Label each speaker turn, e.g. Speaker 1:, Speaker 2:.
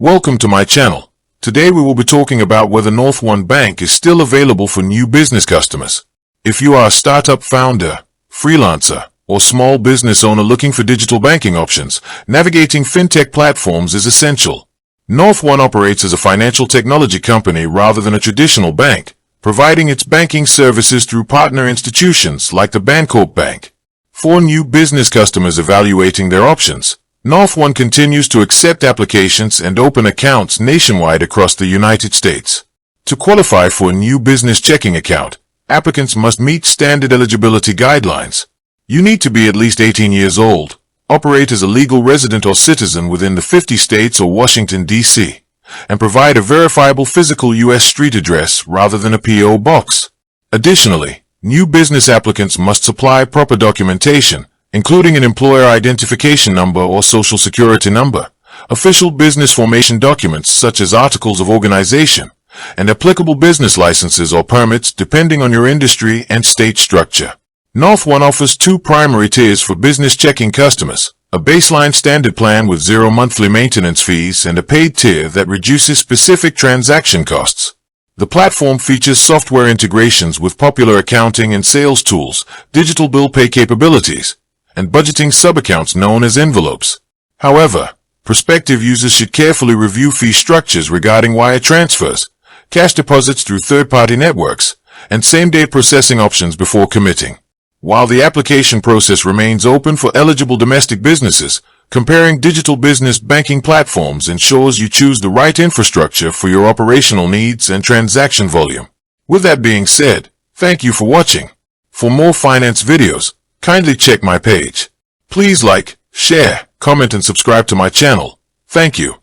Speaker 1: Welcome to my channel. Today we will be talking about whether NorthOne Bank is still available for new business customers. If you are a startup founder, freelancer, or small business owner looking for digital banking options, navigating fintech platforms is essential. NorthOne operates as a financial technology company rather than a traditional bank, providing its banking services through partner institutions like the Bancorp Bank. For new business customers evaluating their options, NorthOne continues to accept applications and open accounts nationwide across the United States. To qualify for a new business checking account, applicants must meet standard eligibility guidelines. You need to be at least 18 years old, operate as a legal resident or citizen within the 50 states or Washington, D.C., and provide a verifiable physical U.S. street address rather than a P.O. box. Additionally, new business applicants must supply proper documentation, including an employer identification number or social security number, official business formation documents such as articles of organization, and applicable business licenses or permits depending on your industry and state structure. NorthOne offers two primary tiers for business checking customers, a baseline standard plan with zero monthly maintenance fees and a paid tier that reduces specific transaction costs. The platform features software integrations with popular accounting and sales tools, digital bill pay capabilities, and budgeting subaccounts known as envelopes. However, prospective users should carefully review fee structures regarding wire transfers, cash deposits through third-party networks, and same-day processing options before committing. While the application process remains open for eligible domestic businesses, comparing digital business banking platforms ensures you choose the right infrastructure for your operational needs and transaction volume. With that being said, thank you for watching. For more finance videos, kindly check my page. Please like, share, comment and subscribe to my channel. Thank you.